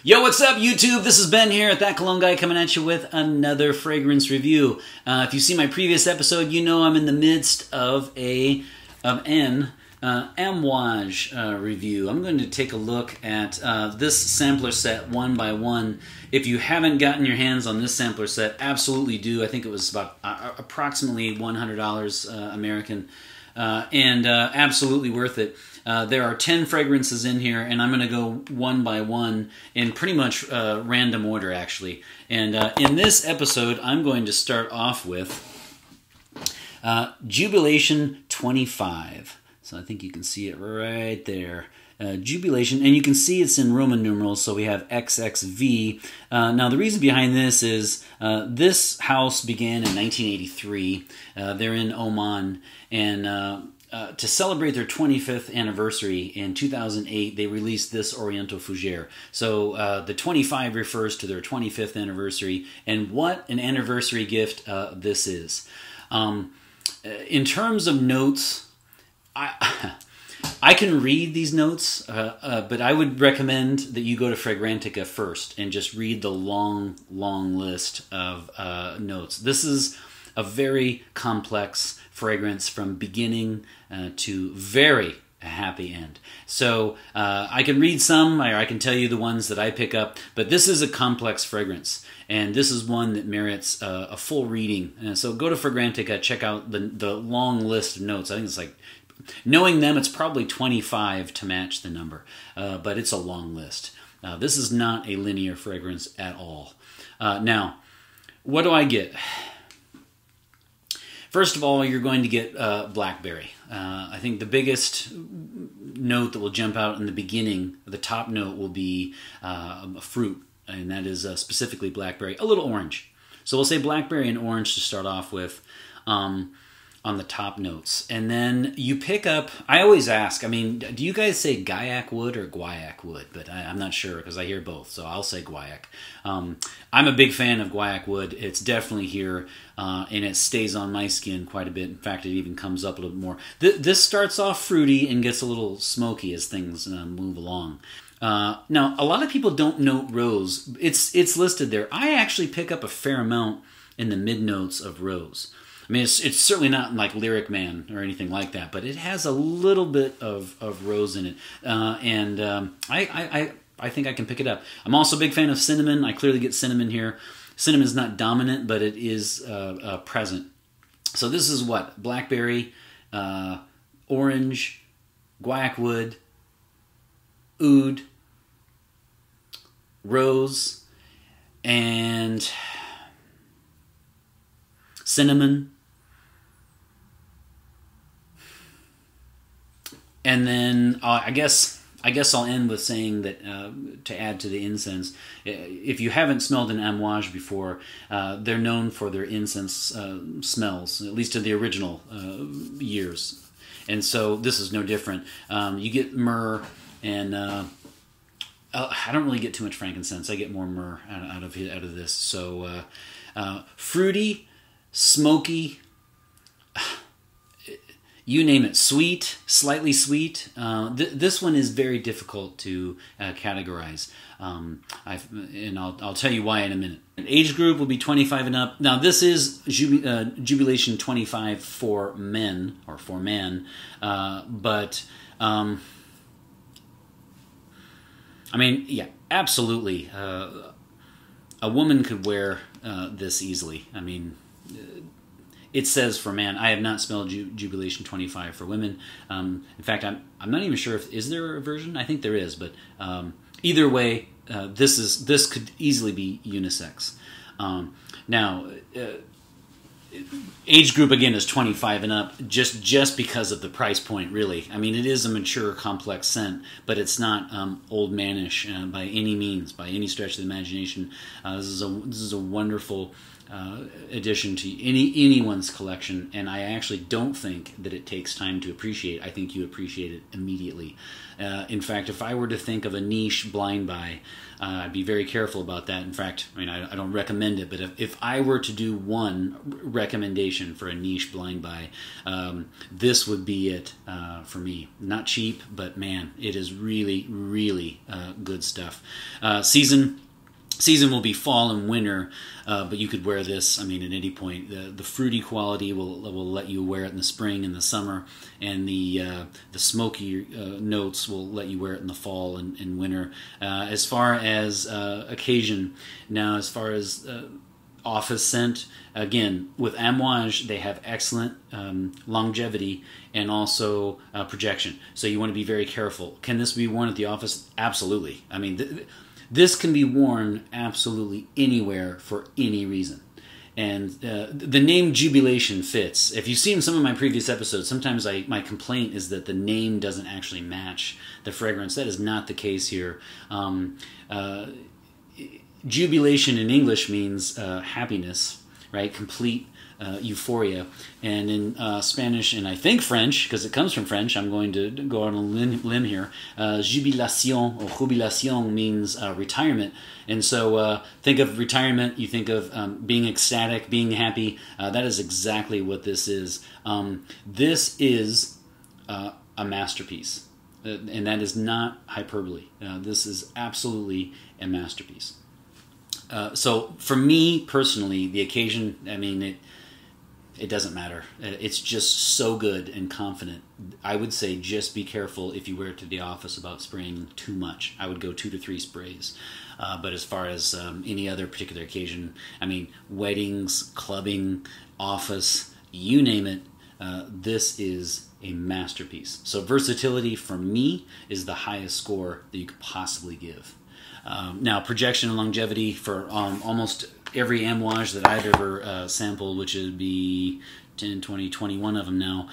Yo, what's up, YouTube? This is Ben here at That Cologne Guy coming at you with another fragrance review. If you see my previous episode, you know I'm in the midst of an Amouage review. I'm going to take a look at this sampler set one by one. If you haven't gotten your hands on this sampler set, absolutely do. I think it was about approximately $100 American, and absolutely worth it. There are 10 fragrances in here, and I'm going to go one by one in pretty much random order, actually. And in this episode, I'm going to start off with Jubilation 25. So I think you can see it right there. Jubilation, and you can see it's in Roman numerals, so we have XXV. Now, the reason behind this is this house began in 1983. They're in Oman, and to celebrate their 25th anniversary in 2008, they released this Oriental Fougere. So the 25 refers to their 25th anniversary, and what an anniversary gift this is. In terms of notes, I can read these notes, but I would recommend that you go to Fragrantica first and just read the long list of notes. This is a very complex fragrance from beginning to very happy end. So I can read some, or I can tell you the ones that I pick up, but this is a complex fragrance, and this is one that merits a full reading. So go to Fragrantica, check out the long list of notes. I think it's like, knowing them, it's probably 25 to match the number, but it's a long list. This is not a linear fragrance at all. Now, what do I get? First of all, you're going to get blackberry. I think the biggest note that will jump out in the beginning, the top note, will be a fruit, and that is specifically blackberry, a little orange. So we'll say blackberry and orange to start off with on the top notes. And then you pick up, I always ask, I mean, do you guys say guaiac wood or guaiac wood? But I'm not sure because I hear both, so I'll say guaiac. I'm a big fan of guaiac wood. It's definitely here, and it stays on my skin quite a bit. In fact, it even comes up a little bit more. This starts off fruity and gets a little smoky as things move along. Now, a lot of people don't note rose. It's listed there. I actually pick up a fair amount in the mid notes of rose. I mean, it's certainly not like Lyric Man or anything like that, but it has a little bit of rose in it, and I think I can pick it up. I'm also a big fan of cinnamon. I clearly get cinnamon here. Cinnamon is not dominant, but it is present. So this is what? Blackberry, orange, guaiac wood, oud, rose, and cinnamon. And then I guess I'll end with saying that to add to the incense, if you haven't smelled an Amouage before, they're known for their incense smells, at least in the original years. And so this is no different. You get myrrh, and I don't really get too much frankincense. I get more myrrh out of this. So fruity, smoky, you name it, sweet, slightly sweet. This one is very difficult to categorize, and I'll tell you why in a minute. Age group will be 25 and up. Now this is Jubilation 25 for men, or for man, but I mean, yeah, absolutely. A woman could wear this easily. I mean, it says for man. I have not smelled Jubilation 25 for women. In fact, I'm not even sure if is there a version. I think there is, but either way, this could easily be unisex. Now, age group again is 25 and up, just because of the price point. Really, I mean, it is a mature, complex scent, but it's not old manish by any means, by any stretch of the imagination. This is a wonderful addition to anyone's collection, and I actually don't think that it takes time to appreciate. I think you appreciate it immediately. In fact, if I were to think of a niche blind buy, I'd be very careful about that. In fact, I mean, I don't recommend it, but if I were to do one recommendation for a niche blind buy. This would be it for me. Not cheap, but man, it is really, really good stuff. Season will be fall and winter, but you could wear this, I mean, at any point. The fruity quality will let you wear it in the spring and the summer, and the smoky notes will let you wear it in the fall and winter. As far as occasion, now as far as office scent, again, with Amouage, they have excellent longevity and also projection. So you want to be very careful. Can this be worn at the office? Absolutely. I mean, this can be worn absolutely anywhere for any reason. And the name Jubilation fits. If you've seen some of my previous episodes, sometimes my complaint is that the name doesn't actually match the fragrance. That is not the case here. Jubilation in English means happiness, right? Complete euphoria. And in Spanish, and I think French, because it comes from French, I'm going to go on a limb here. Jubilation or jubilation means retirement. And so think of retirement, you think of being ecstatic, being happy. That is exactly what this is. This is a masterpiece. And that is not hyperbole. This is absolutely a masterpiece. So for me personally, the occasion, I mean, it doesn't matter. It's just so good and confident. I would say just be careful if you wear it to the office about spraying too much. I would go 2 to 3 sprays. But as far as any other particular occasion, I mean, weddings, clubbing, office, you name it, this is a masterpiece. So versatility for me is the highest score that you could possibly give. Now, projection and longevity for almost every Amouage that I've ever sampled, which would be 10, 20, 21 of them now,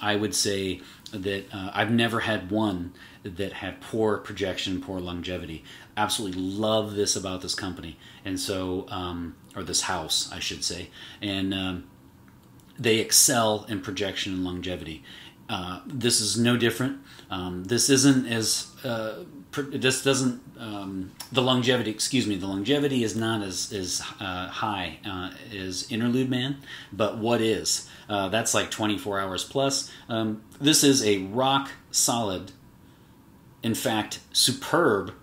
I would say that I've never had one that had poor projection, poor longevity. Absolutely love this about this company, and so, or this house, I should say, and they excel in projection and longevity. This is no different. This isn't as this doesn't the longevity. Excuse me. The longevity is not as high as Interlude Man, but what is? That's like 24 hours plus. This is a rock solid, in fact, superb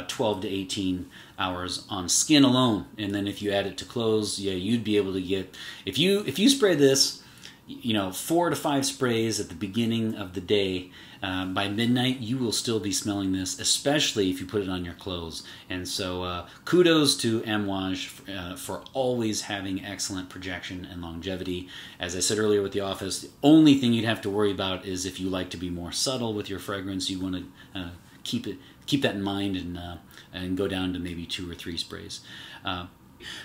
12 to 18 hours on skin alone, and then if you add it to clothes, yeah, you'd be able to get, if you spray this, 4 to 5 sprays at the beginning of the day, by midnight you will still be smelling this, especially if you put it on your clothes. And so kudos to Amouage for always having excellent projection and longevity. As I said earlier with the office, the only thing you'd have to worry about is if you like to be more subtle with your fragrance, you want to keep that in mind and go down to maybe 2 or 3 sprays.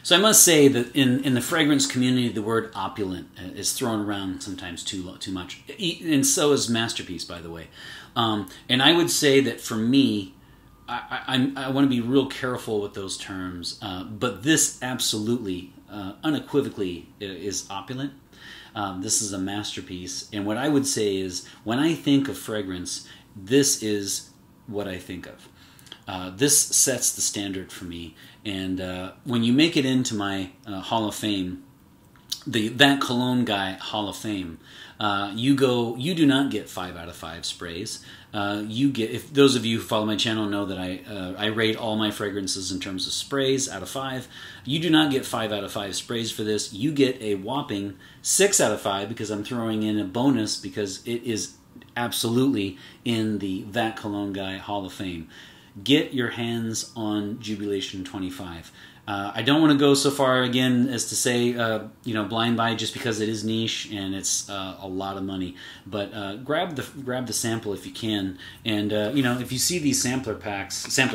So I must say that in the fragrance community, the word opulent is thrown around sometimes too much, and so is masterpiece, by the way. And I would say that for me, I want to be real careful with those terms, but this absolutely, unequivocally is opulent. This is a masterpiece, and what I would say is, when I think of fragrance, this is what I think of. This sets the standard for me, and when you make it into my Hall of Fame, the That Cologne Guy Hall of Fame, you do not get 5 out of 5 sprays. You get, if those of you who follow my channel know that I rate all my fragrances in terms of sprays out of 5. You do not get 5 out of 5 sprays for this. You get a whopping 6 out of 5 because I'm throwing in a bonus because it is absolutely in the That Cologne Guy Hall of Fame. Get your hands on Jubilation 25. I don't want to go so far again as to say, blind buy just because it is niche and it's a lot of money. But grab the sample if you can, and if you see these sampler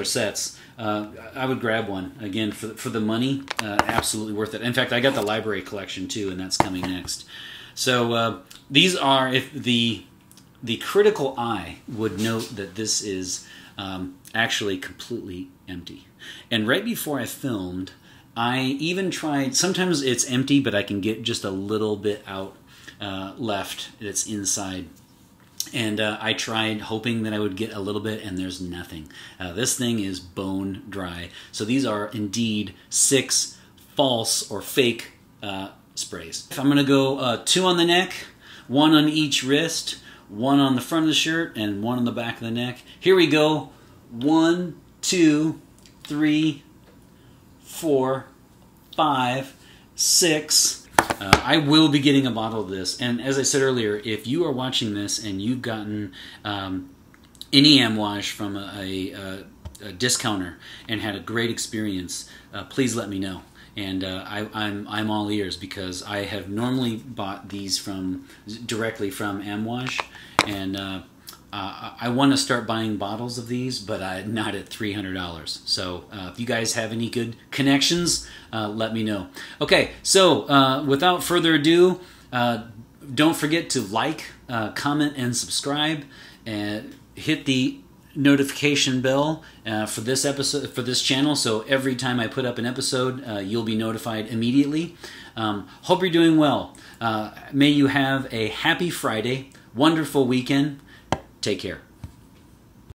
sets, I would grab one again for the money. Absolutely worth it. In fact, I got the library collection too, and that's coming next. So these are, if the critical eye would note that this is actually completely empty. And right before I filmed, I even tried, sometimes it's empty, but I can get just a little bit out left that's inside. And I tried hoping that I would get a little bit, and there's nothing. This thing is bone dry. So these are indeed 6 false or fake sprays. I'm going to go 2 on the neck, 1 on each wrist, 1 on the front of the shirt, and 1 on the back of the neck. Here we go. 1, 2, 3, 4, 5, 6. I will be getting a bottle of this. And as I said earlier, if you are watching this and you've gotten any Amouage from a discounter and had a great experience, please let me know. And I'm all ears, because I have normally bought these directly from Amouage, and I want to start buying bottles of these, but not at $300. So if you guys have any good connections, let me know. Okay, so without further ado, don't forget to like, comment, and subscribe, and hit the notification bell for this episode, for this channel, so every time I put up an episode, you'll be notified immediately. Hope you're doing well. May you have a happy Friday, wonderful weekend. Take care.